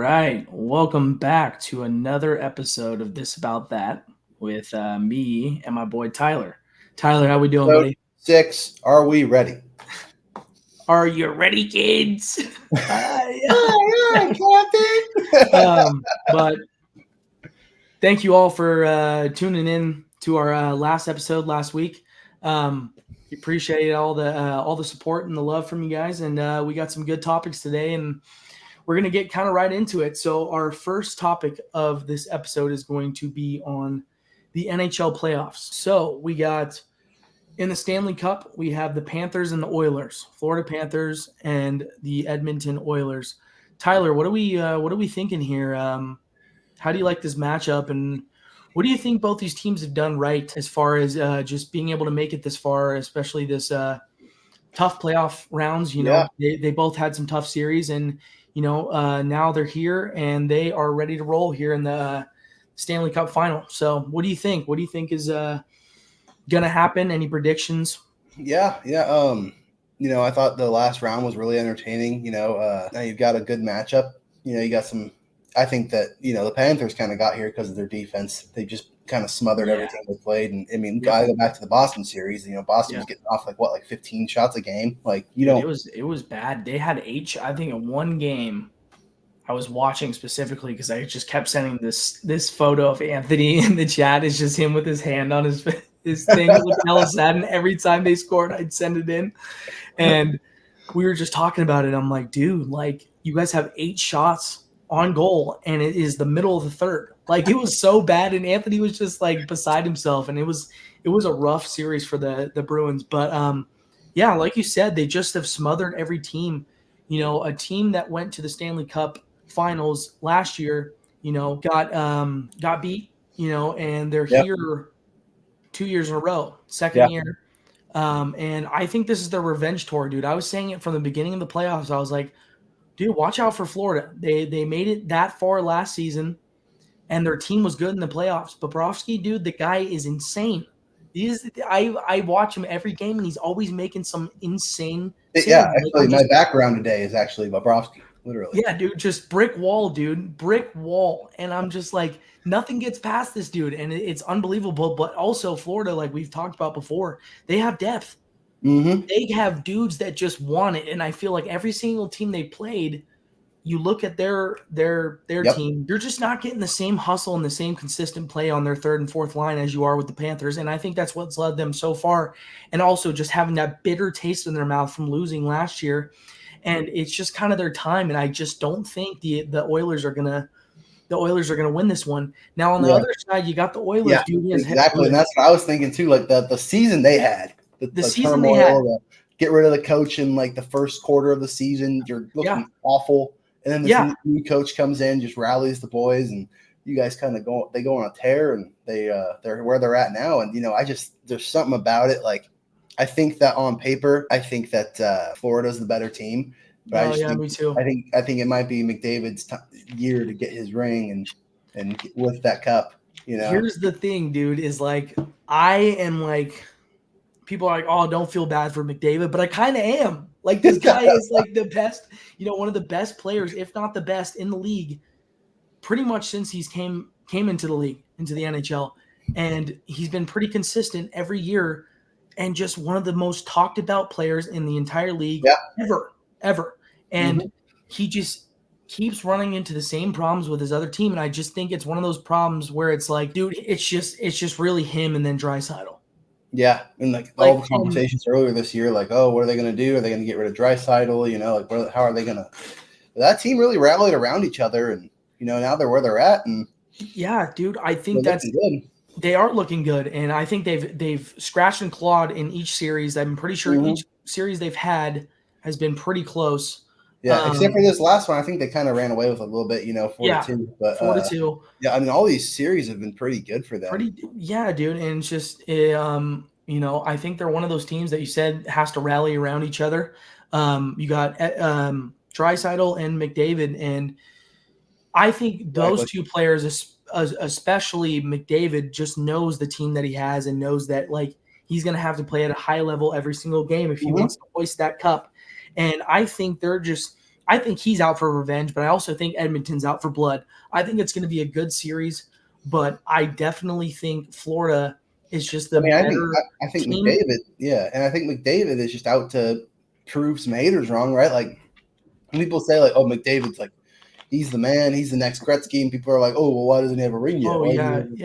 right. Welcome back to another episode of This About That with me and my boy Tyler. Tyler, how we doing, Episode buddy? 6. Are we ready? Are you ready, kids? Yeah, Captain. But thank you all for tuning in to our last episode last week. We appreciate all the support and the love from you guys, and we got some good topics today, and we're going to get kind of right into it. So our first topic of this episode is going to be on the NHL playoffs. So we got in the Stanley Cup, we have the Panthers and the Oilers, Florida Panthers and the Edmonton Oilers. Tyler, what are we thinking here? How do you like this matchup, and what do you think both these teams have done right as far as just being able to make it this far, especially this tough playoff rounds? They both had some tough series, and now they're here and they are ready to roll here in the Stanley Cup final. So what do you think? What do you think is gonna happen? Any predictions? Yeah. I thought the last round was really entertaining. Now you've got a good matchup. You got some. I think that the Panthers kind of got here because of their defense. They just kind of smothered everything they played. And I mean, gotta go back to the Boston series. Boston was getting off like 15 shots a game. It was bad. They had I think in one game. I was watching specifically because I just kept sending this photo of Anthony in the chat. It's just him with his hand on his thing, looking hella sad. And every time they scored, I'd send it in. And we were just talking about it. I'm like, dude, like you guys have 8 shots on goal, and it is the middle of the third. Like it was so bad, and Anthony was just like beside himself. And it was a rough series for the Bruins. But yeah, like you said, they just have smothered every team. A team that went to the Stanley Cup finals last year, got beat, and they're here 2 years in a row, second year. And I think this is their revenge tour, dude. I was saying it from the beginning of the playoffs. I was like, dude, watch out for Florida. They made it that far last season, and their team was good in the playoffs. Bobrovsky, dude, the guy is insane. I watch him every game, and he's always making some insane saves. Yeah, actually, my background today is actually Bobrovsky. Literally. Yeah, dude, just brick wall, dude. Brick wall. And I'm just like, nothing gets past this dude. And it's unbelievable. But also Florida, like we've talked about before, they have depth. Mm-hmm. They have dudes that just want it. And I feel like every single team they played, you look at their team, you're just not getting the same hustle and the same consistent play on their third and fourth line as you are with the Panthers. And I think that's what's led them so far. And also just having that bitter taste in their mouth from losing last year. And it's just kind of their time, and I just don't think the Oilers are gonna win this one. Now on the other side, you got the Oilers. Yeah, exactly, and that's what I was thinking too. Like the season they had, the season they had, get rid of the coach in like the first quarter of the season. You're looking awful, and then this new coach comes in, just rallies the boys, and you guys kind of go on a tear, and they're where they're at now. And there's something about it like. I think that on paper, Florida's the better team. But me too. I think it might be McDavid's year to get his ring and lift that cup. Here's the thing, dude. Is like I am like people are like, oh, don't feel bad for McDavid, but I kind of am. Like this guy is like the best, one of the best players, if not the best in the league, pretty much since he's came into the league, into the NHL, and he's been pretty consistent every year. And just one of the most talked about players in the entire league ever. And he just keeps running into the same problems with his other team. And I just think it's one of those problems where it's like, dude, it's just really him and then Draisaitl. Yeah. And like all the conversations earlier this year, like, oh, what are they going to do? Are they going to get rid of Draisaitl? How are they going to – that team really rallied around each other. And, now they're where they're at. And yeah, dude, I think that's good. They are looking good, and I think they've scratched and clawed in each series. I'm pretty sure each series they've had has been pretty close. Yeah, except for this last one, I think they kind of ran away with a little bit, 4-2. But 4-2. Yeah, I mean, all these series have been pretty good for them. Dude, and it's just I think they're one of those teams that you said has to rally around each other. You got Draisaitl and McDavid, and I think those two players, especially McDavid, just knows the team that he has and knows that like he's going to have to play at a high level every single game if he wants to hoist that cup. And I think they're just I think he's out for revenge, but I also think Edmonton's out for blood. I think it's going to be a good series, but I definitely think Florida is just the better I think team. McDavid, and I think McDavid is just out to prove some haters wrong, right? Like people say, like, oh, McDavid's like he's the man, he's the next Gretzky, and people are like, oh, well, why doesn't he have a ring yet?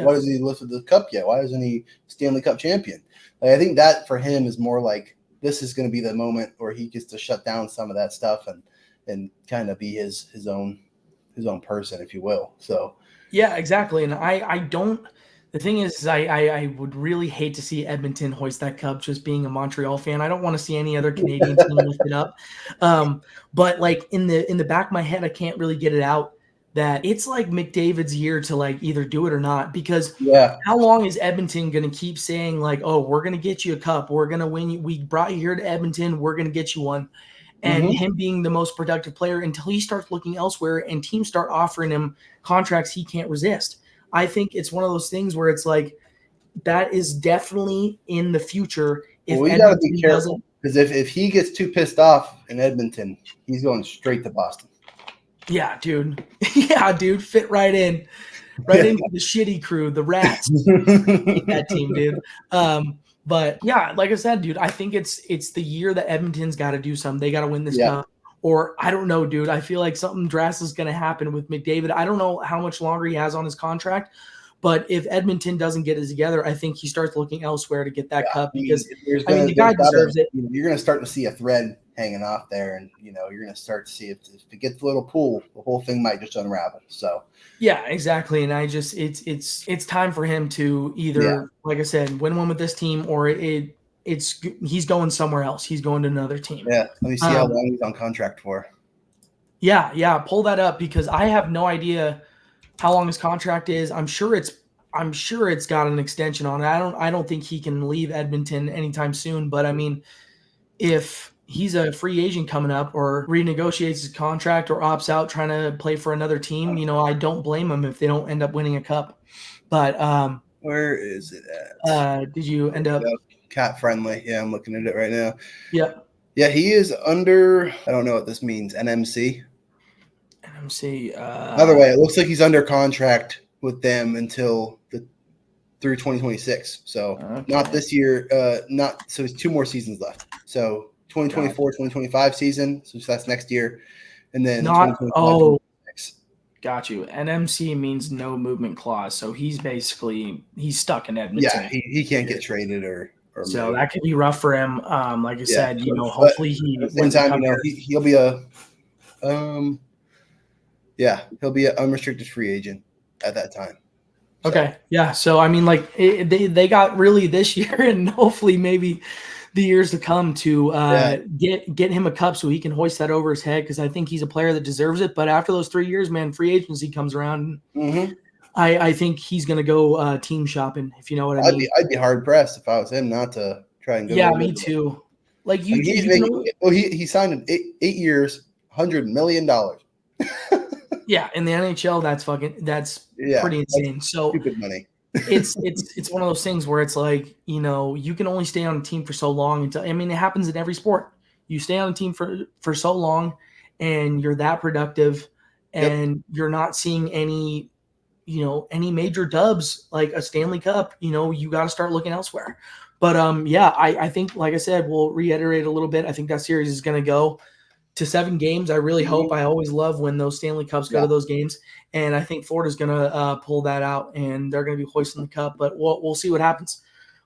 Why doesn't he lift the cup yet? Why isn't he Stanley Cup champion? Like, I think that for him is more like this is going to be the moment where he gets to shut down some of that stuff and kind of be his own person, if you will. So yeah, exactly. And I don't. The thing is, I would really hate to see Edmonton hoist that cup. Just being a Montreal fan, I don't want to see any other Canadian team lift it up. But like in the back of my head, I can't really get it out that it's like McDavid's year to like either do it or not. Because how long is Edmonton going to keep saying like, oh, we're going to get you a cup, we're going to win you, we brought you here to Edmonton, we're going to get you one, and him being the most productive player until he starts looking elsewhere and teams start offering him contracts he can't resist. I think it's one of those things where it's like that is definitely in the future. If we got to be careful because if he gets too pissed off in Edmonton, he's going straight to Boston. Yeah, dude. Yeah, dude. Fit right in, into the shitty crew, the Rats. That team, dude. But yeah, like I said, dude, I think it's the year that Edmonton's got to do something. They got to win this cup. Or I don't know, dude. I feel like something drastic is going to happen with McDavid. I don't know how much longer he has on his contract, but if Edmonton doesn't get it together, I think he starts looking elsewhere to get that cup because the guy deserves it. You're going to start to see a thread hanging off there, and you're going to start to see if it gets a little pull, the whole thing might just unravel. So yeah, exactly. And I just it's time for him to either, like I said, win one with this team, or he's going somewhere else. He's going to another team. Yeah, let me see how long he's on contract for. Yeah, pull that up because I have no idea how long his contract is. I'm sure it's got an extension on it. I don't think he can leave Edmonton anytime soon. But I mean, if he's a free agent coming up or renegotiates his contract or opts out trying to play for another team, I don't blame him if they don't end up winning a cup. But where is it at? Did you end up cat friendly? Yeah, I'm looking at it right now. Yeah, he is under, I don't know what this means, NMC. Either way, it looks like he's under contract with them until through 2026. So not this year, so it's 2 more seasons left. So 2024, 2025 season. So that's next year. And then got you. NMC means no movement clause. So he's stuck in Edmonton. Yeah, he can't get traded or so moved. that could be rough for him. Like I said, hopefully he wins the cup. He'll be a he'll be an unrestricted free agent at that time. So. Okay. Yeah. So, I mean, like they got really this year and hopefully maybe the years to come to get him a cup so he can hoist that over his head because I think he's a player that deserves it. But after those 3 years, man, free agency comes around. I think he's going to go team shopping, if you know what I mean. I'd be hard-pressed if I was him not to try and go. Yeah, me too. Like he signed an 8 years, $100 million. Yeah, in the NHL, that's pretty insane. So stupid money. it's one of those things where it's like, you can only stay on a team for so long until it happens in every sport. You stay on a team for so long and you're that productive and you're not seeing any major dubs like a Stanley Cup, you got to start looking elsewhere. But I think, like I said, we'll reiterate a little bit. I think that series is going to go to 7 games. I really hope. I always love when those Stanley Cups go to those games, and I think Florida's going to pull that out, and they're going to be hoisting the cup. But we'll see what happens.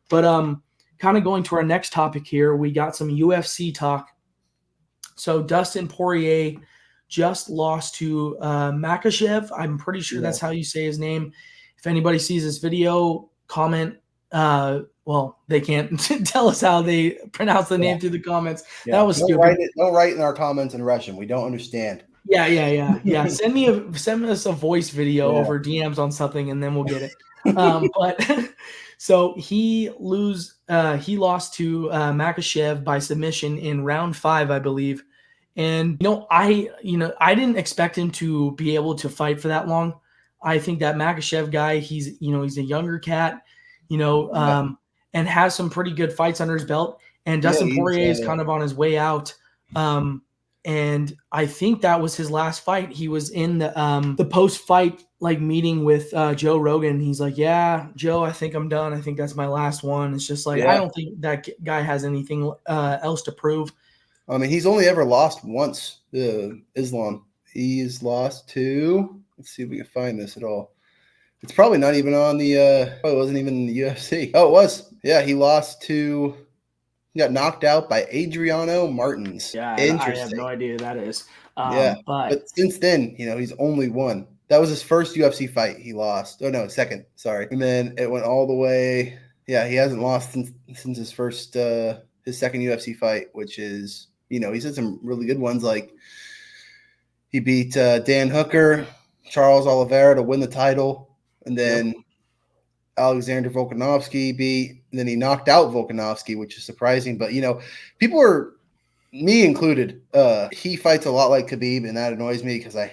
But kind of going to our next topic here, we got some UFC talk. So Dustin Poirier just lost to Makhachev. I'm pretty sure that's how you say his name. If anybody sees this video, comment. Well, they can't tell us how they pronounce the name through the comments. That was stupid. Don't write in our comments in Russian. We don't understand. Yeah. Send us a voice video over DMs on something, and then we'll get it. But so he lost to Makhachev by submission in round 5, I believe. And I didn't expect him to be able to fight for that long. I think that Makhachev guy, he's a younger cat, and has some pretty good fights under his belt. And Dustin Poirier is kind of on his way out. And I think that was his last fight. He was in the post-fight like meeting with Joe Rogan. He's like, yeah, Joe, I think I'm done. I think that's my last one. It's just like, I don't think that guy has anything else to prove. I mean, he's only ever lost once, Islam. He's lost to, let's see if we can find this at all. It's probably not even on the, it wasn't even in the UFC. Oh, it was. Yeah, he got knocked out by Adriano Martins. Yeah, I have no idea who that is. But since then, he's only won. That was his first UFC fight. He lost. Oh, no, second. Sorry. And then it went all the way. Yeah, he hasn't lost since his second UFC fight, which is, he's had some really good ones. Like he beat Dan Hooker, Charles Oliveira to win the title. And then Alexander Volkanovski beat, and then he knocked out Volkanovski, which is surprising. But, people are, me included, he fights a lot like Khabib, and that annoys me because I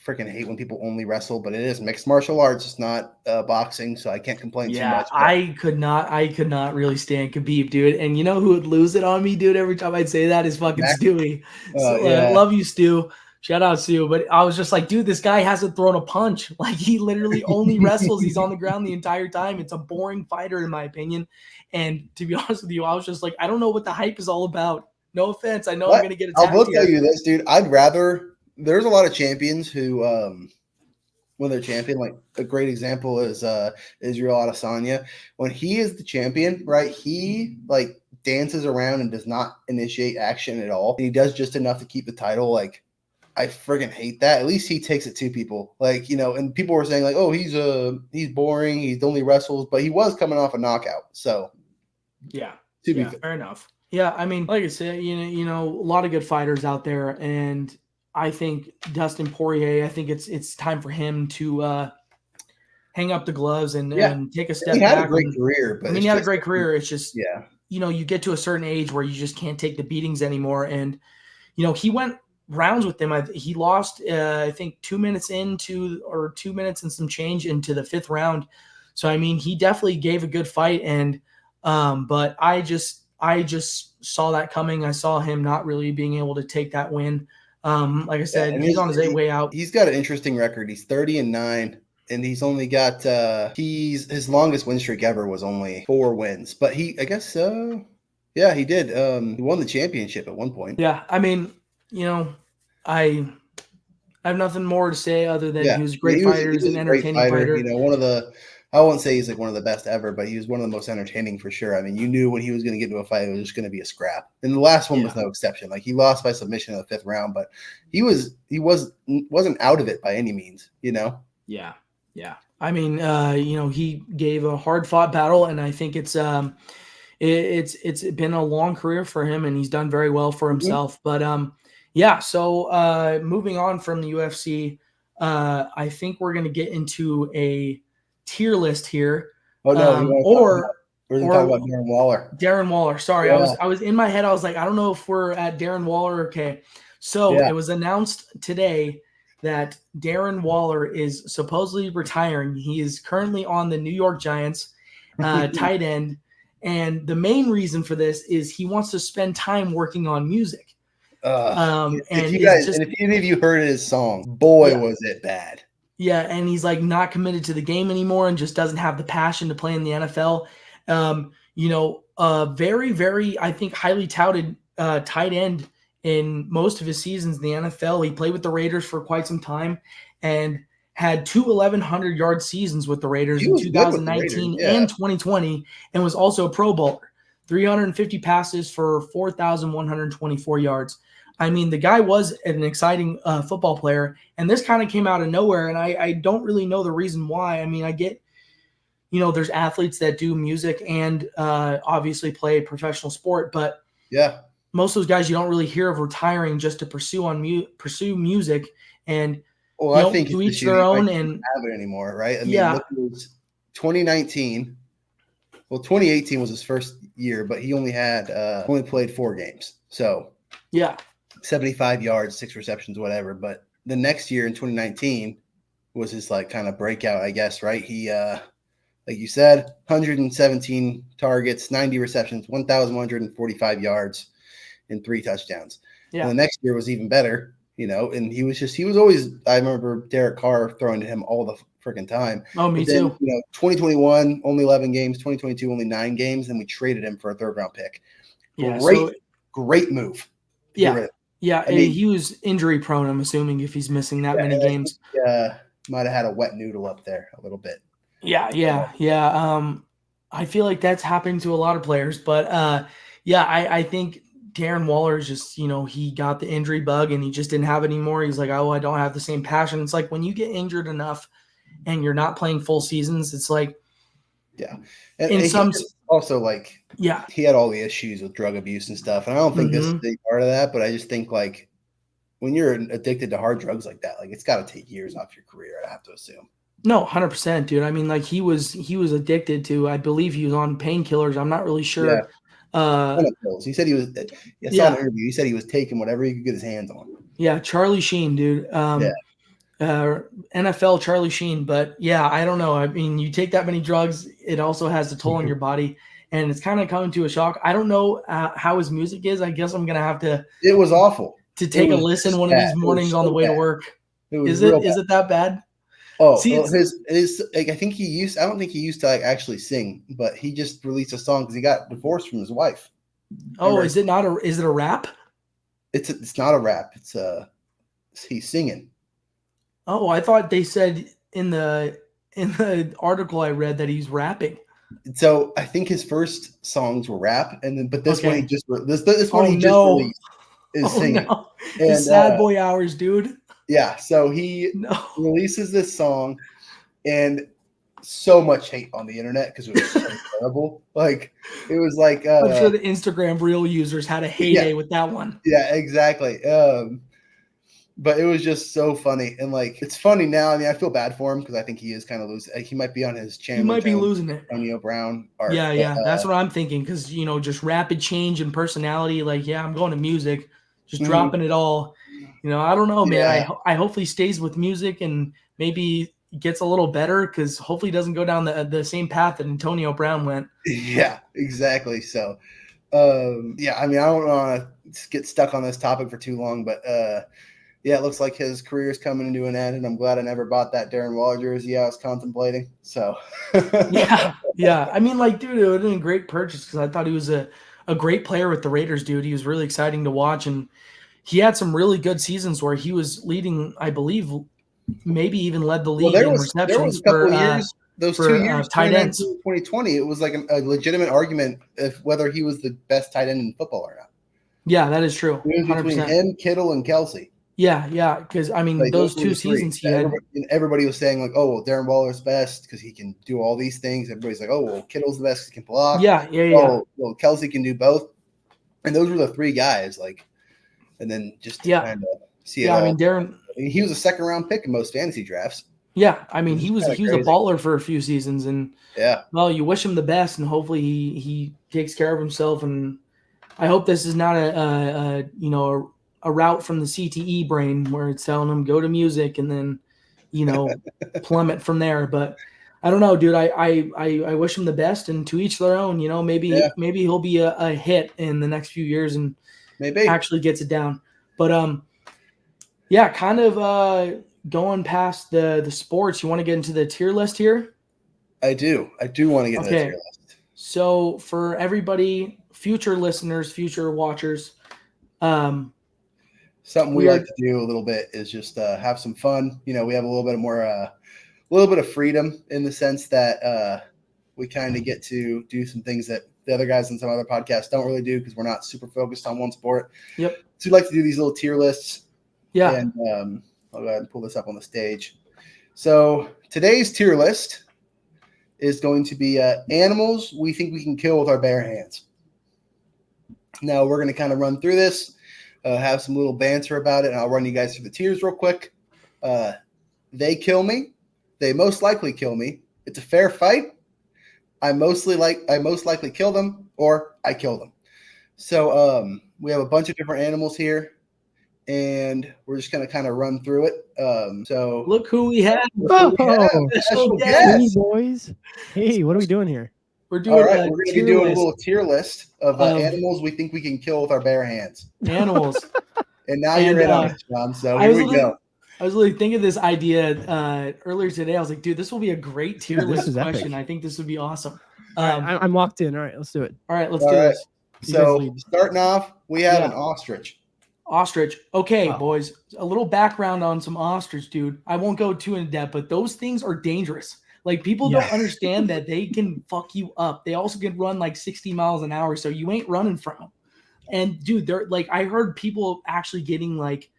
freaking hate when people only wrestle, but it is mixed martial arts. It's not boxing, so I can't complain too much. Yeah, I could not really stand Khabib, dude. And you know who would lose it on me, dude, every time I'd say that is fucking Stewie. Love you, Stu. Shout out, Stu. But I was just like, dude, this guy hasn't thrown a punch. Like, he literally only wrestles. He's on the ground the entire time. It's a boring fighter, in my opinion. And to be honest with you, I was just like, I don't know what the hype is all about. No offense. I know I'm going to get attacked. I will tell you this, dude. There's a lot of champions who, when they're champion, like a great example is Israel Adesanya. When he is the champion, right, he like dances around and does not initiate action at all. He does just enough to keep the title. Like, I friggin' hate that. At least he takes it to people. Like, and people were saying like, oh, he's boring. He only wrestles, but he was coming off a knockout. So yeah, fair enough. Yeah, I mean, like I said, a lot of good fighters out there, and I think Dustin Poirier, I think it's time for him to hang up the gloves and take a step back. He had a great career. But he had a great career. It's just, you get to a certain age where you just can't take the beatings anymore. And, he went rounds with them. He lost, I think 2 minutes and some change into the fifth round. So, I mean, he definitely gave a good fight. And, but I just saw that coming. I saw him not really being able to take that win. Like I said, he's on his way out. He's got an interesting record. He's 30-9, and he's only got his longest win streak ever was only 4 wins. But he did. He won the championship at one point. Yeah, I mean, I have nothing more to say other than he was a great fighter, he was an entertaining fighter. I won't say he's like one of the best ever, but he was one of the most entertaining for sure. I mean, you knew when he was going to get into a fight, it was just going to be a scrap. And the last one was no exception. Like, he lost by submission in the 5th round, but he wasn't out of it by any means, Yeah. I mean, he gave a hard fought battle, and I think it's been a long career for him, and he's done very well for himself. But so moving on from the UFC, I think we're going to get into a tier list here. Oh no, we're going to talk about Darren Waller. Darren Waller. Sorry, I was in my head. I was like, I don't know if we're at Darren Waller. Okay, so it was announced today that Darren Waller is supposedly retiring. He is currently on the New York Giants, tight end, and the main reason for this is he wants to spend time working on music. If any of you heard his song, was it bad. Yeah, and he's like not committed to the game anymore and just doesn't have the passion to play in the NFL. Very, very, I think, highly touted tight end in most of his seasons in the NFL. He played with the Raiders for quite some time and had 2 1,100-yard seasons with the Raiders in 2019 and 2020, and was also a Pro Bowler. 350 passes for 4,124 yards. I mean, the guy was an exciting football player, and this kind of came out of nowhere, and I don't really know the reason why. I mean, I get, there's athletes that do music and obviously play professional sport, but most of those guys you don't really hear of retiring just to pursue music. And I think to each their own, and have it anymore, right? I mean, look, it was 2019. Well, 2018 was his first year, but he only played 4 games, so 75 yards, 6 receptions, whatever. But the next year in 2019 was his like kind of breakout, I guess, right? He, like you said, 117 targets, 90 receptions, 1,145 yards, and 3 touchdowns. And the next year was even better, and he was always, I remember Derek Carr throwing to him all the freaking time. Oh, me too. 2021, only 11 games, 2022, only 9 games, and we traded him for a 3rd round pick. Yeah. Great move. Yeah. Yeah. I mean, he was injury prone, I'm assuming, if he's missing that many games. Might have had a wet noodle up there a little bit. Yeah. I feel like that's happening to a lot of players, but I think Darren Waller is just, he got the injury bug and he just didn't have it anymore. He's like, oh, I don't have the same passion. It's like when you get injured enough and you're not playing full seasons, it's like, and also like, he had all the issues with drug abuse and stuff. And I don't think this is a big part of that, but I just think like when you're addicted to hard drugs like that, like it's got to take years off your career, I have to assume. No, 100%, dude. I mean, like he was addicted to, I believe he was on painkillers. I'm not really sure. He said he was. I saw an interview. He said he was taking whatever he could get his hands on. Yeah, Charlie Sheen, dude. NFL Charlie Sheen. But yeah, I don't know. I mean, you take that many drugs, it also has a toll on your body, and it's kind of coming to a shock. I don't know how his music is. I guess I'm gonna have to. It was awful. To take a listen one of these mornings on the way to work. Is it that bad? Oh, his like I think he used. I don't think he used to like actually sing, but he just released a song because he got divorced from his wife. Oh, is it a rap? It's not a rap. He's singing. Oh, I thought they said in the article I read that he's rapping. So I think his first songs were rap, but this one he just released is singing. No. His Sad Boy Hours, dude. Yeah, so he releases this song, and so much hate on the internet because it was so terrible. Like it was like I'm sure the Instagram reel users had a heyday with that one. Yeah, exactly. But it was just so funny, and like it's funny now. I mean, I feel bad for him because I think he is kind of losing. Like, he might be on his channel. He might be losing it. Antonio Brown. That's what I'm thinking because just rapid change in personality. Like, I'm going to music, just dropping it all. I don't know, man. I hopefully stays with music and maybe gets a little better because hopefully he doesn't go down the same path that Antonio Brown went. Yeah, exactly. So, I mean, I don't want to get stuck on this topic for too long, but it looks like his career is coming to an end, and I'm glad I never bought that Darren Waller jersey I was contemplating. So, yeah. I mean, like, dude, it would have been a great purchase because I thought he was a great player with the Raiders, dude. He was really exciting to watch, and he had some really good seasons where he was leading, I believe, maybe even led the league in receptions. There was a couple years, those 2 years, tight ends. 2020, it was like a legitimate argument of whether he was the best tight end in football or not. Yeah, that is true. 100%. Between him, Kittle, and Kelsey. Yeah, because I mean, like, those 2 seasons he had. Everybody was saying like, "Oh, well, Darren Waller's best because he can do all these things." Everybody's like, "Oh, well, Kittle's the best because he can block." Yeah. Oh, well, Kelsey can do both, and those were the 3 guys. Like. And then just to kind of see it all. I mean, Darren. He was a 2nd round pick in most fantasy drafts. Yeah, I mean, he was a baller for a few seasons, and well, you wish him the best, and hopefully he takes care of himself. And I hope this is not a route from the CTE brain where it's telling him go to music and then plummet from there. But I don't know, dude. I wish him the best, and to each their own. Maybe he'll be a hit in the next few years and. Maybe actually gets it down. But kind of going past the sports, you want to get into the tier list here? I do want to get into the tier list. So for everybody, future listeners, future watchers, something we like to do a little bit is just have some fun. We have a little bit more a little bit of freedom in the sense that we kind of get to do some things that the other guys in some other podcasts don't really do because we're not super focused on one sport. Yep. So we like to do these little tier lists. Yeah. And I'll go ahead and pull this up on the stage. So today's tier list is going to be animals we think we can kill with our bare hands. Now we're going to kind of run through this, have some little banter about it, and I'll run you guys through the tiers real quick. They kill me. They most likely kill me. It's a fair fight. I most likely kill them, or I kill them. So we have a bunch of different animals here, and we're just gonna kind of run through it. So look who we have. Hey, boys. Hey, what are we doing here? We're doing. All right, we're gonna be doing a little tier list of animals we think we can kill with our bare hands. Animals. And now you're in on it, John. So here we go. I was really thinking of this idea earlier today. I was like, dude, this will be a great tier list question. I think this would be awesome. I'm locked in. All right, let's do it. All right, let's do this. So starting off, we have an ostrich. Ostrich. Okay, boys, a little background on some ostrich, dude. I won't go too in depth, but those things are dangerous. Like, people don't understand that they can fuck you up. They also can run like 60 miles an hour, so you ain't running from them. And dude, they're like, I heard people actually getting like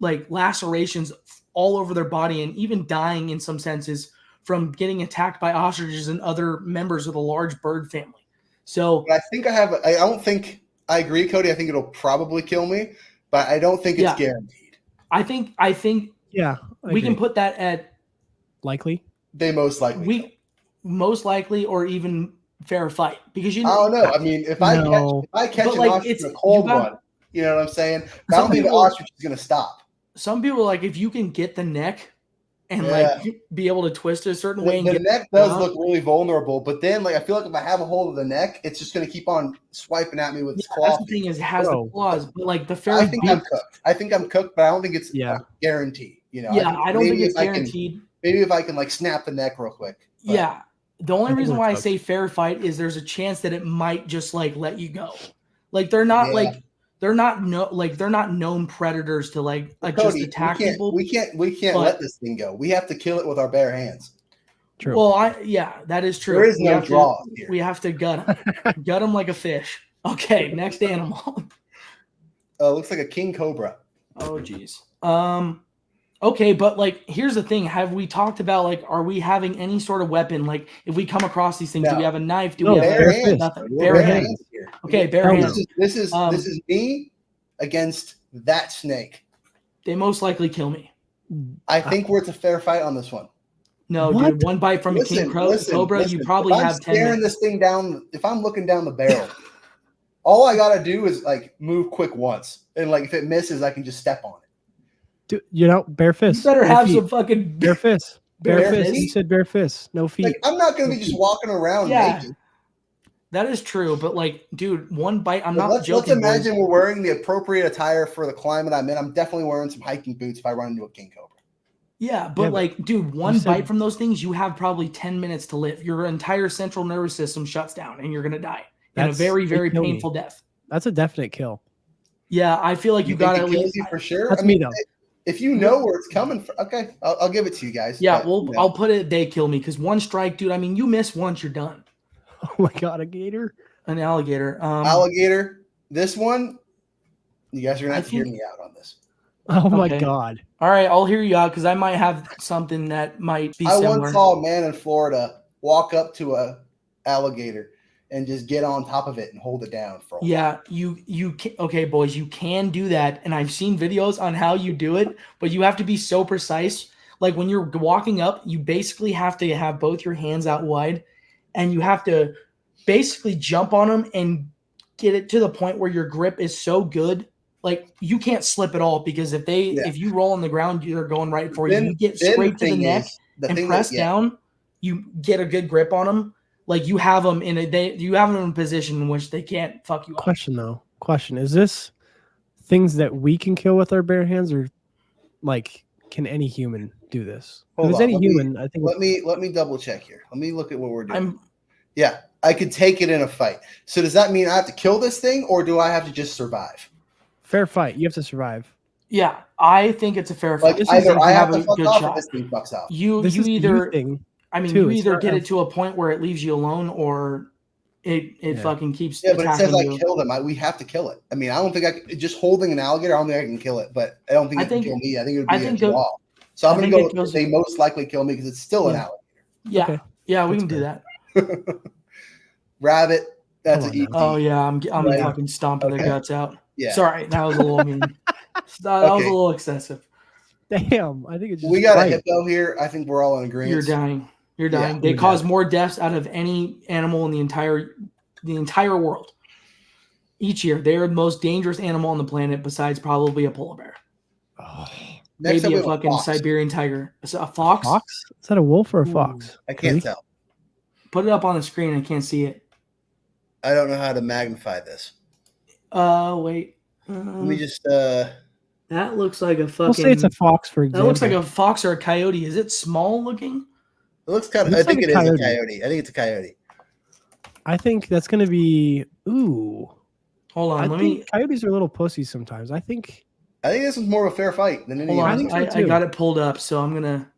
lacerations all over their body and even dying in some senses from getting attacked by ostriches and other members of the large bird family. So I think I don't think I agree, Cody. I think it'll probably kill me, but I don't think it's guaranteed. I think we can put that at likely. They most likely most likely, or even fair fight, because I don't know. I mean, if I catch an ostrich in a cold one, you know what I'm saying? I don't think the ostrich is going to stop. Some people are like, if you can get the neck and like be able to twist it a certain way. The neck does look really vulnerable, but then like I feel like if I have a hold of the neck, it's just going to keep on swiping at me with its claws. That's the thing, is it has the claws, but like the I think I'm cooked, but I don't think it's guaranteed. You know? I don't think it's guaranteed. Maybe if I can like snap the neck real quick. But. Yeah. The only reason why I say fair fight is there's a chance that it might just like let you go. Like they're not they're not known predators to like just attack people. We can't let this thing go. We have to kill it with our bare hands. True. Well, that is true. There is no draw here. We have to gut them like a fish. Okay, next animal. Looks like a king cobra. Oh geez. Okay, but like, here's the thing. Have we talked about like, are we having any sort of weapon? Like, if we come across these things, do we have a knife? Do we have nothing? Bare hands. Okay, bare hands. This is me against that snake. They most likely kill me. I think it's a fair fight on this one. No, dude, one bite from a king cobra, you probably have 10 minutes. Staring this thing down, if I'm looking down the barrel, all I gotta do is like move quick once, and like if it misses, I can just step on it. Dude, you know, bare fist. You better have some fucking bare fist. Bare fist. You said bare fist. No feet. Like, I'm not going to be just walking around naked. That is true, but like, dude, one bite. I'm not joking. Let's imagine we're wearing the appropriate attire for the climate I'm in. I'm definitely wearing some hiking boots if I run into a king cobra. Yeah, but like, dude, one bite from those things, you have probably 10 minutes to live. Your entire central nervous system shuts down, and you're going to die in a very, very painful death. That's a definite kill. Yeah, I feel like you got to at least for sure. That's me though. If you know where it's coming from, okay, I'll give it to you guys. Yeah, I'll put it. They kill me because one strike, dude. I mean, you miss once, you're done. Oh my god, a gator, an alligator, alligator. This one, you guys are gonna have to hear me out on this. Oh my god! All right, I'll hear you out because I might have something that might be similar. I once saw a man in Florida walk up to a alligator and just get on top of it and hold it down for a while. Yeah, you can, okay, boys, you can do that, and I've seen videos on how you do it, but you have to be so precise. Like when you're walking up, you basically have to have both your hands out wide, and you have to basically jump on them and get it to the point where your grip is so good, like you can't slip at all, because if you roll on the ground, you're going right for you. You get straight to the neck and press down. You get a good grip on them. Like you have them in a position in which they can't fuck you up. Question: is this things that we can kill with our bare hands, or like can any human do this? I think. Let me double check here. Let me look at what we're doing. I could take it in a fight. So does that mean I have to kill this thing, or do I have to just survive? Fair fight. You have to survive. Yeah, I think it's a fair fight. Like either I have to fuck off, or this thing fucks off. You either get it to a point where it leaves you alone, or it fucking keeps. Yeah, but it says I kill them. We have to kill it. I mean, I don't think just holding an alligator. I don't think I can kill it, but I don't think it can kill me. I think it would be a draw. So I'm going to go. They most likely kill me because it's still an alligator. Yeah, okay. We can do that. Rabbit. That's an easy. Oh yeah, I'm fucking stomping their guts out. Yeah. Sorry, that was a little mean. That was a little excessive. Damn, I think it's just we got a hippo here. I think we're all in agreement. You're dying. Yeah, they cause more deaths out of any animal in the entire world each year. They're the most dangerous animal on the planet, besides probably a polar bear. Oh. Maybe a fucking Siberian tiger. A fox? Fox? Is that a wolf or a fox? I can't tell. Put it up on the screen. I can't see it. I don't know how to magnify this. Wait. Let me just. That looks like a fucking. We'll say it's a fox, for example. That looks like a fox or a coyote. Is it small looking? It looks kind of. I think it is a coyote. I think it's a coyote. I think that's going to be. Ooh. Hold on. Coyotes are little pussies sometimes. I think this one's more of a fair fight than any other. I got it pulled up, so I'm gonna.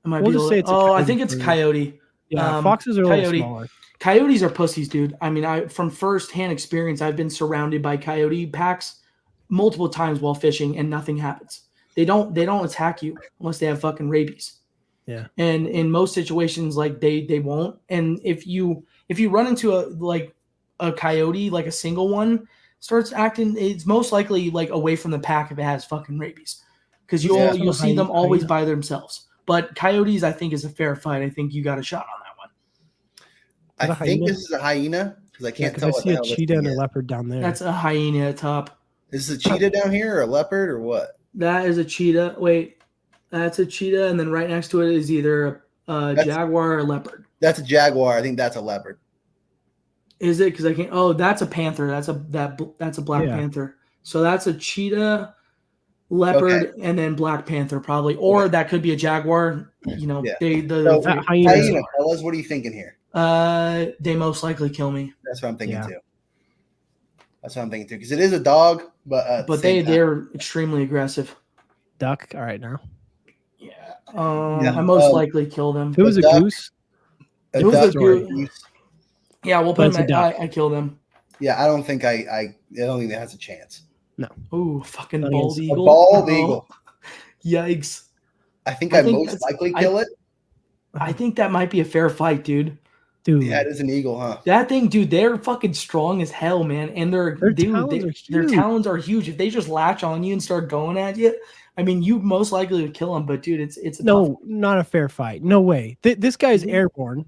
I think it's a coyote. Yeah, foxes are a little smaller. Coyotes are pussies, dude. I mean, from firsthand experience, I've been surrounded by coyote packs multiple times while fishing, and nothing happens. They don't attack you unless they have fucking rabies. Yeah. And in most situations, like they won't. And if you run into a coyote, like a single one, starts acting, it's most likely like away from the pack if it has fucking rabies, because you'll see them always by themselves. But coyotes, I think, is a fair fight. I think you got a shot on that one. I think this is a hyena because I can't tell. I see a cheetah and a leopard down there. That's a hyena at top. Is this a cheetah down here or a leopard or what? That is a cheetah. Wait, that's a cheetah, and then right next to it is either a jaguar or a leopard. That's a jaguar. I think that's a leopard. Is it? Because I can't. Oh, that's a panther. That's a black panther. So that's a cheetah, leopard, and then black panther probably, or that could be a jaguar. You know, hyena. Fellas, what are you thinking here? They most likely kill me. That's what I'm thinking too. Because it is a dog, but they're extremely aggressive. Duck. All right now. Yeah. I most likely kill them. If it was a goose. It was a goose. Yeah, we'll put him. I killed him. Yeah, I don't think I don't think that has a chance. No. Ooh, fucking bald eagle. A bald eagle. Yikes. I think I most likely kill it. I think that might be a fair fight, dude. Yeah, it is an eagle, huh? That thing, dude, they're fucking strong as hell, man. And their talons are huge. If they just latch on you and start going at you, I mean, you most likely would kill them. But dude, it's not a fair fight. No way. This guy's airborne.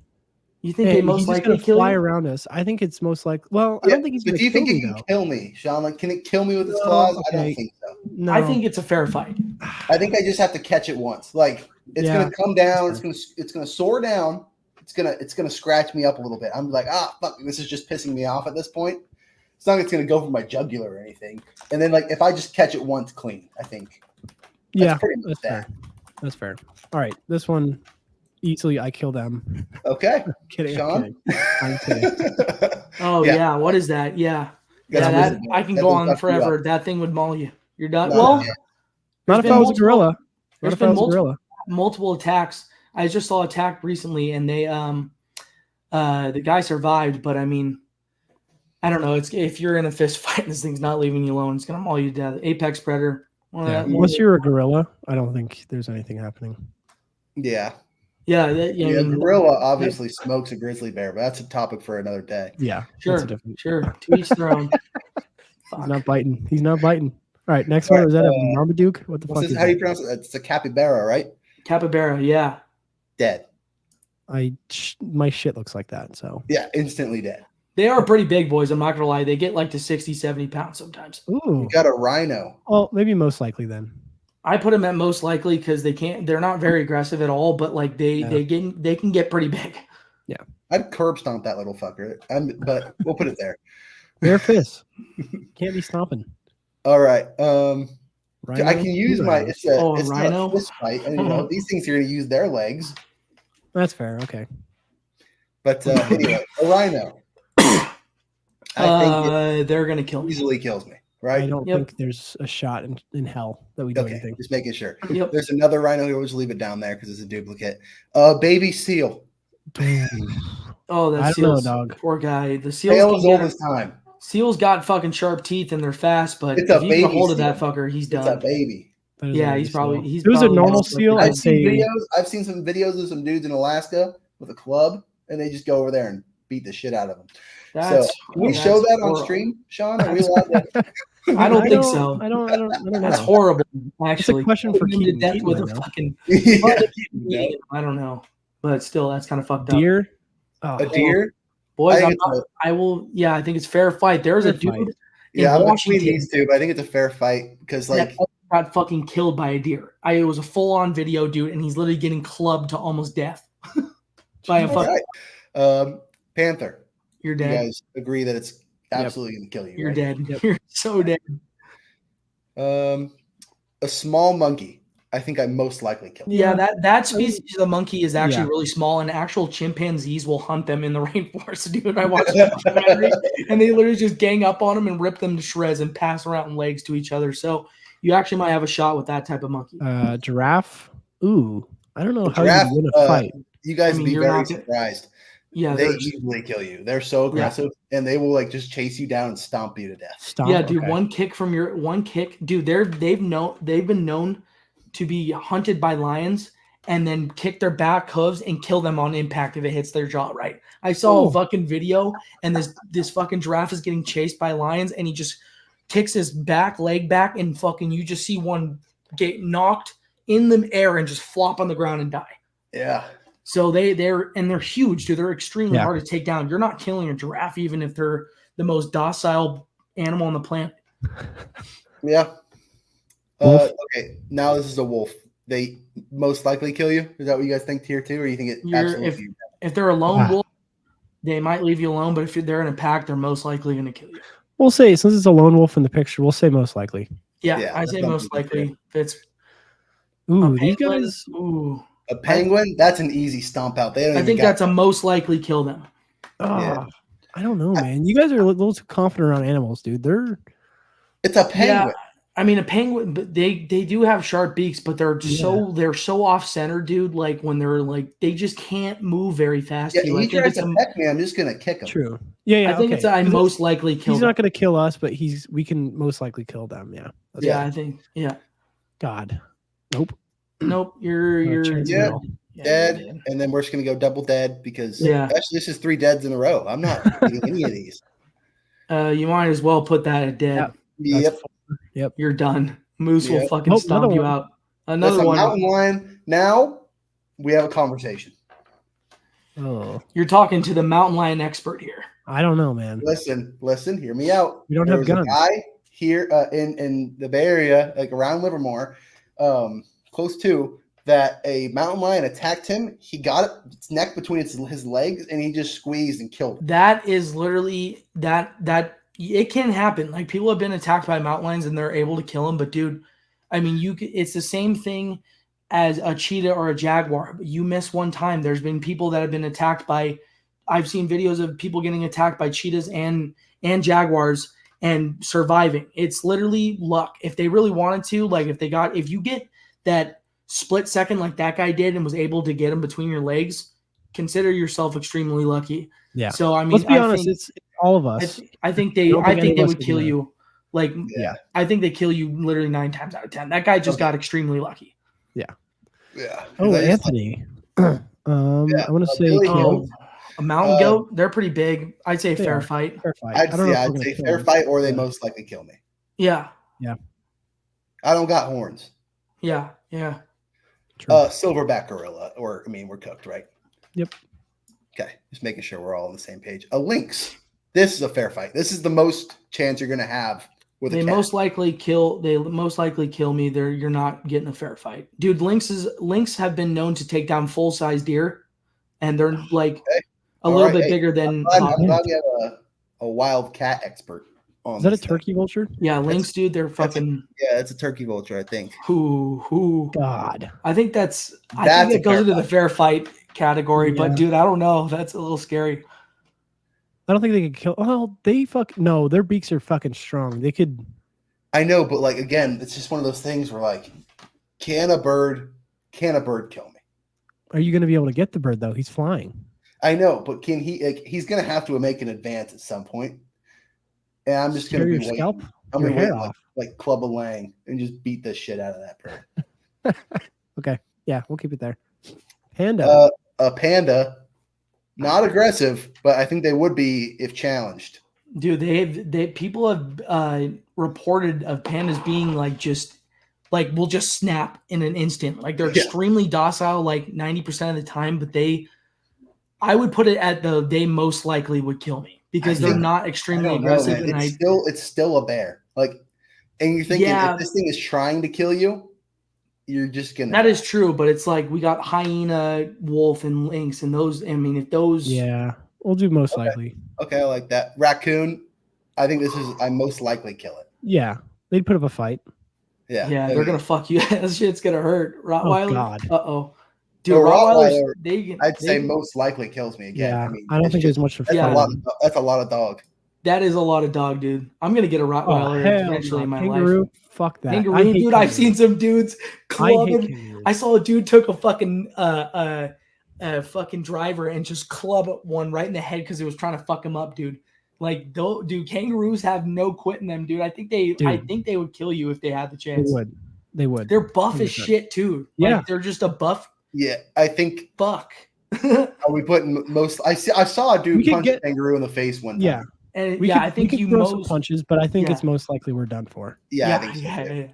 You think they most likely fly around us? I think it's most likely. Well, I don't think he's going to kill me. Do you think it can kill me, Sean? Like, can it kill me with its claws? Okay. I don't think so. No. I think it's a fair fight. I think I just have to catch it once. Like, it's going to come down. It's going to soar down. It's gonna scratch me up a little bit. I'm like, fuck, this is just pissing me off at this point. It's not like it's gonna go for my jugular or anything. And then, like, if I just catch it once clean, I think. That's fair. That's fair. All right, this one easily I kill them. Okay. Kidding, Sean? I'm kidding. Oh yeah, what is that? Yeah. That I can go on forever. That thing would maul you. You're done. Not if I was a gorilla. There's been multiple attacks. I just saw attacked recently, and they the guy survived. But I mean, I don't know. It's if you're in a fist fight and this thing's not leaving you alone, it's gonna maul you to death. Apex predator. Unless you're a gorilla, I don't think there's anything happening. Yeah. Yeah. Gorilla obviously smokes a grizzly bear, but that's a topic for another day. Yeah. Sure. To each their own. He's not biting. All right. Next one. Is that a Marmaduke? What the fuck is that? How do you pronounce it? It's a capybara, right? Capybara. Yeah. Dead. My shit looks like that. So yeah, instantly dead. They are pretty big boys. I'm not gonna lie. They get like to 60, 70 pounds sometimes. Ooh. You got a rhino. Well, maybe most likely then. I put them at most likely because they're not very aggressive at all, but like they can get pretty big. Yeah. I'd curb stomp that little fucker. But we'll put it there. Bare fist. Can't be stomping. All right. Rhino? I can use my it's a rhino fist fight, and these things are going to use their legs. That's fair. Okay. But anyway, a rhino. I think they're going to kill me. Easily kills me, right? I don't think there's a shot in hell that we do anything. Just making sure. Yep. There's another rhino here. We'll just leave it down there because it's a duplicate. Baby seal. Oh, that seal's dog. Poor guy. The seal's old as time. Seals got fucking sharp teeth and they're fast, but if you get a hold of that fucker, he's done. It's a baby. Yeah, he's probably. If it was a normal seal, I've seen some videos of some dudes in Alaska with a club, and they just go over there and beat the shit out of them. Can we show that on stream, Sean? Are we allowed to? I don't think so. I don't know. That's horrible. Actually, it's a question for Keaton. Death with a fucking. I don't know, but still, that's kind of fucked up. Deer. A deer. Boys, I will. Yeah, I think it's fair fight. There's a dude. Yeah, I'm between these two, but I think it's a fair fight because like got fucking killed by a deer. It was a full on video, dude, and he's literally getting clubbed to almost death by a fucking panther. You're dead. You guys agree that it's absolutely going to kill you. You're right? dead. Yep. You're so dead. a small monkey, I think I most likely kill. Yeah, that species of monkey is actually really small, and actual chimpanzees will hunt them in the rainforest. Dude, I watched a documentary, and they literally just gang up on them and rip them to shreds and pass around legs to each other. So you actually might have a shot with that type of monkey. Giraffe. Ooh, I don't know how you win a fight. You guys would be very surprised. Yeah, they easily kill you. They're so aggressive, and they will like just chase you down and stomp you to death. Dude. One kick, dude. They've been known to be hunted by lions and then kick their back hooves and kill them on impact if it hits their jaw right. I saw a fucking video, and this fucking giraffe is getting chased by lions, and he just kicks his leg back, and fucking you just see one get knocked in the air and just flop on the ground and die. Yeah. So they're huge, dude. They're extremely hard to take down. You're not killing a giraffe, even if they're the most docile animal on the planet. Yeah. Okay. Now this is a wolf. They most likely kill you. Is that what you guys think tier 2, or you think it absolutely? If they're a lone wolf, they might leave you alone. But if they're in a pack, they're most likely going to kill you. We'll say, since it's a lone wolf in the picture, we'll say most likely. Yeah, I say most likely. If it's these guys. Ooh. A penguin, that's an easy stomp out. I think that's a most likely kill them. I don't know, man. You guys are a little too confident around animals, dude. It's a penguin. Yeah, I mean a penguin, but they do have sharp beaks, but they're so off center, dude. Like when they're like they just can't move very fast. Yeah, he tries to peck me, I'm just gonna kick him. True. Yeah. I think it's I most likely kill. He's not gonna kill us, but we can most likely kill them. Yeah. I think. Yeah. God. Nope. You're dead, and then we're just gonna go double dead because actually this is 3 deads in a row. I'm not getting any of these. You might as well put that at dead. Yep. You're done. Moose will fucking stomp you out. Another one. Mountain lion. Now we have a conversation. Oh, you're talking to the mountain lion expert here. I don't know, man. Listen. Hear me out. We don't have guns. A guy here in the Bay Area, like around Livermore, close to that, a mountain lion attacked him. He got its neck between his legs, and he just squeezed and killed him. That is literally that it can happen. Like people have been attacked by mountain lions and they're able to kill them. But dude, I mean, it's the same thing as a cheetah or a jaguar. But you miss one time. There's been people that have been attacked by. I've seen videos of people getting attacked by cheetahs and jaguars and surviving. It's literally luck. If they really wanted to, like if you get that split second like that guy did and was able to get him between your legs, consider yourself extremely lucky. Yeah. So I mean, let's be honest, it's all of us. I think they would kill you. Like, I think they kill you literally 9 times out of 10. That guy just got extremely lucky. Yeah. Yeah. Oh, Anthony. I want to say a mountain goat. They're pretty big. I'd say fair fight. Fair fight. I'd say fair fight, or they most likely kill me. Yeah. Yeah. I don't got horns. Yeah. Silverback gorilla, we're cooked, right? Yep. Okay, just making sure we're all on the same page. A lynx. This is a fair fight. This is the most chance you're going to have with a cat. They most likely kill me. You're not getting a fair fight. Dude, lynx have been known to take down full-size deer, and they're like a little bit bigger than I'm glad we have a wild cat expert on. Is that a turkey vulture? Yeah, lynx, dude, they're fucking it's a turkey vulture, I think. Who God. I think I think it goes into the fair fight category, but dude, I don't know. That's a little scary. I don't think they could kill. Oh, no, their beaks are fucking strong. They could. I know, but like again, it's just one of those things where like, can a bird kill me? Are you going to be able to get the bird though? He's flying. I know, but can he? He's going to have to make an advance at some point, and I'm just going to be waiting. Scalp? I'm going to wait like Clubba Lang and just beat the shit out of that bird. Okay, yeah, we'll keep it there. Panda. A panda. Not aggressive, but I think they would be if challenged. Dude, people have reported of pandas being will just snap in an instant. Like they're extremely docile, like 90% of the time. But I would put it at they most likely would kill me because they're not extremely aggressive. And it's still a bear. Like, and you're thinking if this thing is trying to kill you, you're just gonna. That is true, but it's like we got hyena, wolf, and lynx, and those. I mean, if those. Yeah, we'll do most likely. Okay, I like that. Raccoon. I think I most likely kill it. Yeah, they'd put up a fight. Yeah, they're gonna fuck you. That shit's gonna hurt. Rottweiler. Oh God. Uh-oh. Dude, Rottweilers, I'd say most likely kills me again. Yeah, I mean, I don't think there's much to fight. That's a lot of dog. That is a lot of dog, dude. I'm gonna get a Rottweiler eventually in my kangaroo, life. Fuck that. Kangaroo, dude. I've seen some dudes clubbing. I saw a dude took a fucking fucking driver and just club one right in the head because he was trying to fuck him up, dude. Like, dude, kangaroos have no quit in them, dude. I think they would kill you if they had the chance. They would. They're buff 100%. As shit too. Like, yeah, they're just a buff. Yeah, I think. Fuck. Are we putting most? I saw a dude punch a kangaroo in the face one time. Yeah, and I think you throw some punches, but I think it's most likely we're done for. Yeah, I think so. Yeah.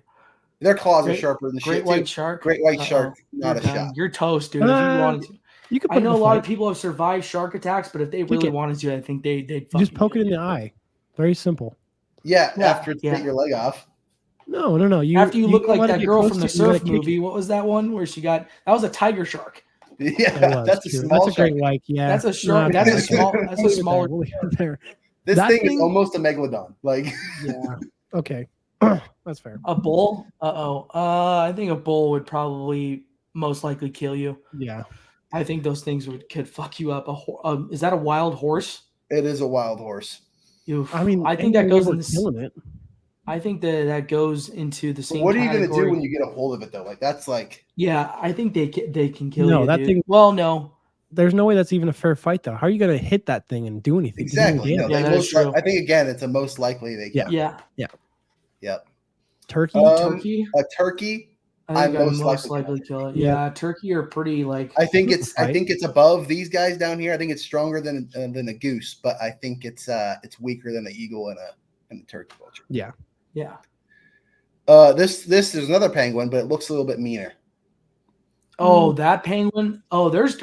Their claws are sharper than the great white shark. Great white shark, not a shot. You're toast, dude. If you wanted to. I know a lot of people have survived shark attacks, but if they really wanted to, I think they'd just poke it in the eye. Very simple. Yeah, after you take your leg off. No. After you look like that girl from the Surf movie. What was that one where that was a tiger shark? Yeah, that's a small shark. Great white. Yeah, that's a shark. That's a small. That's a smaller. This thing is almost a megalodon. Like, yeah. Okay, that's fair. A bull? I think a bull would probably most likely kill you. Yeah. I think those things could fuck you up. Is that a wild horse? It is a wild horse. I mean, I think that goes in killing it. I think that goes into the same. What are you going to do when you get a hold of it though? Like that's like. Yeah, I think they can kill you. No, that thing. Well, no. There's no way that's even a fair fight though. How are you going to hit that thing and do anything? Exactly. No, that is true. I think again, it's a most likely they can. Yeah. Yep. Turkey. A turkey. I think I'm most likely kill it. Yeah, turkey are pretty like. I think it's above these guys down here. I think it's stronger than a goose, but I think it's weaker than the eagle and the turkey vulture. Yeah. Yeah. This is another penguin, but it looks a little bit meaner. Oh, that penguin. Oh, there's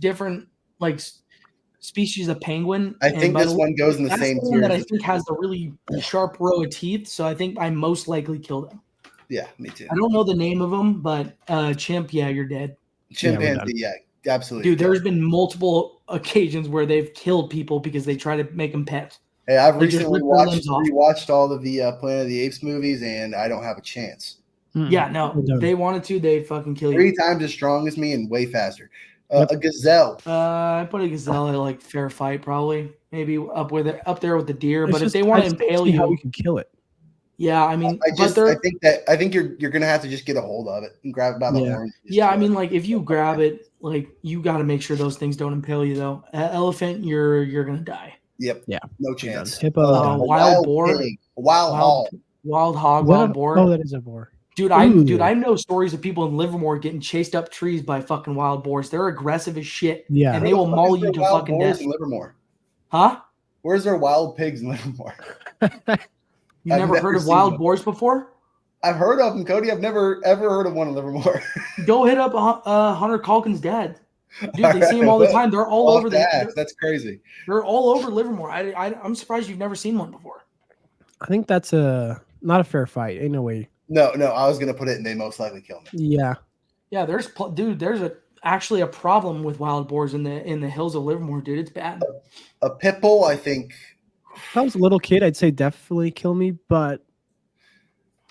different like species of penguin. I think this one goes in the same tier. That I think has a really sharp row of teeth, so I think I most likely killed them. Yeah, me too. I don't know the name of them, but chimp, yeah, you're dead. Chimpanzee, yeah, absolutely. Dude, there's been multiple occasions where they've killed people because they try to make them pets. Hey, I've recently rewatched all of the Planet of the Apes movies, and I don't have a chance. Yeah, no. They wanted to, they fucking kill you. 3 times as strong as me and way faster. A gazelle. I put a gazelle at like fair fight, probably. Maybe up there with the deer. But if they want to impale you, how we can kill it. Yeah, I mean, I think you're gonna have to just get a hold of it and grab it by the horn. Yeah, I mean, like if you grab it, like you got to make sure those things don't impale you though. Elephant, you're gonna die. Yep. Yeah. No chance. Hippo, wild boar, wild hog, wild boar. Oh, that is a boar. Dude, I know stories of people in Livermore getting chased up trees by fucking wild boars. They're aggressive as shit. Yeah. And they will maul you to fucking death. In Livermore. Huh? Where's their wild pigs in Livermore? You never heard of wild boars before? I've heard of them, Cody. I've never ever heard of one in Livermore. Go hit up Hunter Calkin's dad. Dude, they see him all the time. They're all over That's crazy. They're all over Livermore. I'm surprised you've never seen one before. I think that's not a fair fight. Ain't no way. No. I was gonna put it, and they most likely kill me. Yeah. Yeah. There's actually a problem with wild boars in the hills of Livermore, dude. It's bad. A pit bull, I think. If I was a little kid, I'd say definitely kill me, but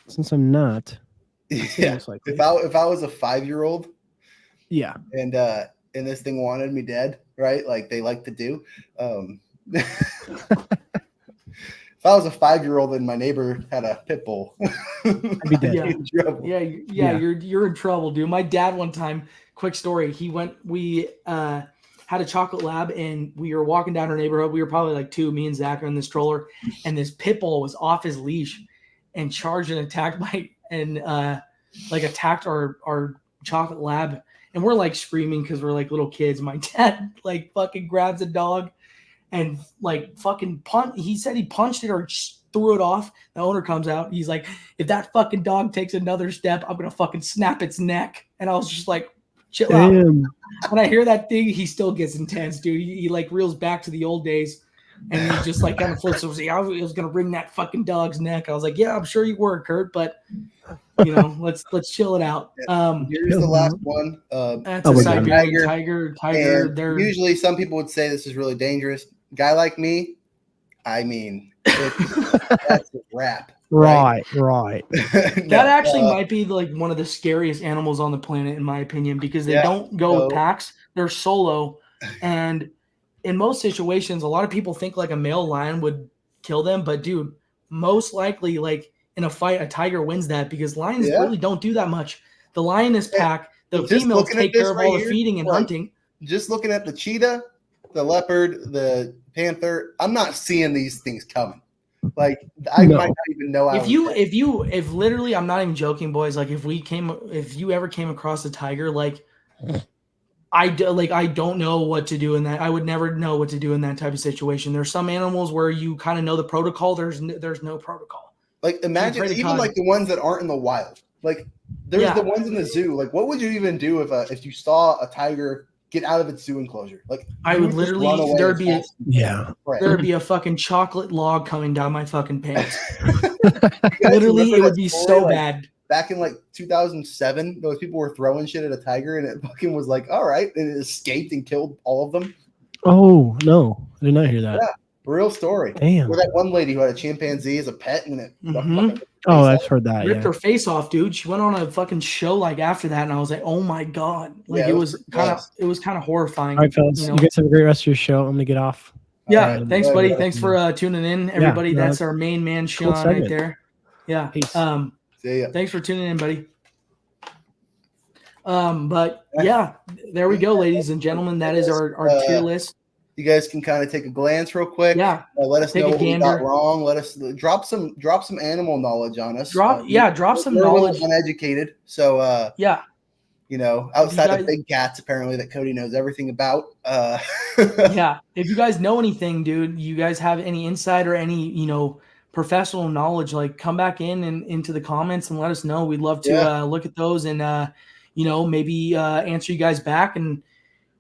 since I'm not, yeah. If I was a 5-year-old, yeah, and this thing wanted me dead, right? Like they like to do. If I was a 5-year-old and my neighbor had a pit bull, I'd be dead. Yeah. You're in trouble, dude. My dad one time, quick story. We had a chocolate lab and we were walking down our neighborhood. We were probably like 2, me and Zach are in the stroller, and this pit bull was off his leash and charged and attacked attacked our chocolate lab. And we're like screaming because we're like little kids. My dad like fucking grabs a dog and like fucking he said he punched it or threw it off. The owner comes out. He's like, if that fucking dog takes another step, I'm going to fucking snap its neck. And I was just like, chill out. When I hear that thing, he still gets intense, dude. He like reels back to the old days, and he just like kind of flips over. I was gonna bring that fucking dog's neck. I was like, yeah, I'm sure you were, Kurt, but let's chill it out. Here's the last one. That's a Siberian tiger. Usually, some people would say this is really dangerous. Guy like me, I mean, that's a wrap. Right. That actually might be like one of the scariest animals on the planet, in my opinion, because they don't go with packs; they're solo. And in most situations, a lot of people think like a male lion would kill them, but dude, most likely, like in a fight, a tiger wins that because lions really don't do that much. The lioness pack, the females take care of all the feeding and hunting. Just looking at the cheetah, the leopard, the panther, I'm not seeing these things coming. Like I might not even know. If literally, I'm not even joking, boys. Like if you ever came across a tiger, like I don't know what to do in that. I would never know what to do in that type of situation. There's some animals where you kind of know the protocol. There's no protocol. Like imagine even like the ones that aren't in the wild. Like there's the ones in the zoo. Like what would you even do if you saw a tiger get out of its zoo enclosure? Like I would literally there'd be a fucking chocolate log coming down my fucking pants. Literally, it would be so bad. Back in like 2007, those people were throwing shit at a tiger, and it fucking was like, all right, and it escaped and killed all of them. Oh no, I did not hear that. Yeah, real story. Damn. Or that one lady who had a chimpanzee as a pet, and it. Oh, I've heard that. Ripped her face off, dude. She went on a fucking show like after that, and I was like, oh my god, like it was kind of horrifying. All right, fellas, you guys have a great rest of your show. I'm gonna get off. Yeah, thanks, buddy. Thanks for tuning in, everybody. That's our main man, Sean, right there. Yeah. Peace. See ya. Thanks for tuning in, buddy. But yeah, there we go, ladies and gentlemen. That is our tier list. You guys can kind of take a glance real quick. Yeah. Let us know what we got wrong. Let us drop some animal knowledge on us. Drop some knowledge. Uneducated. So outside of big cats, apparently that Cody knows everything about. Yeah. If you guys know anything, dude, you guys have any insight or any, professional knowledge, like come back in and into the comments and let us know. We'd love to look at those and maybe answer you guys back, and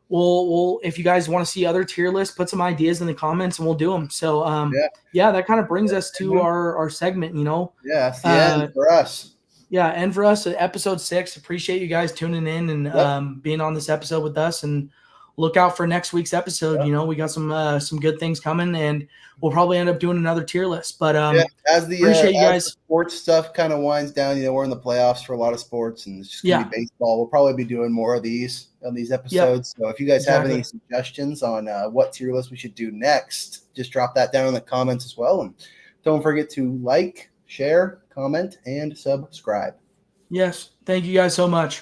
we'll if you guys want to see other tier lists, put some ideas in the comments and we'll do them. So that kind of brings us to our segment, it's the end for us. Yeah, and for us, episode 6. Appreciate you guys tuning in and being on this episode with us, and look out for next week's episode. We got some good things coming, and we'll probably end up doing another tier list. But as the appreciate you guys. The sports stuff kind of winds down, we're in the playoffs for a lot of sports, and it's just gonna be baseball. We'll probably be doing more of these on these episodes. So if you guys have any suggestions on what tier list we should do next, just drop that down in the comments as well, and don't forget to like, share, comment, and subscribe. Yes, thank you guys so much.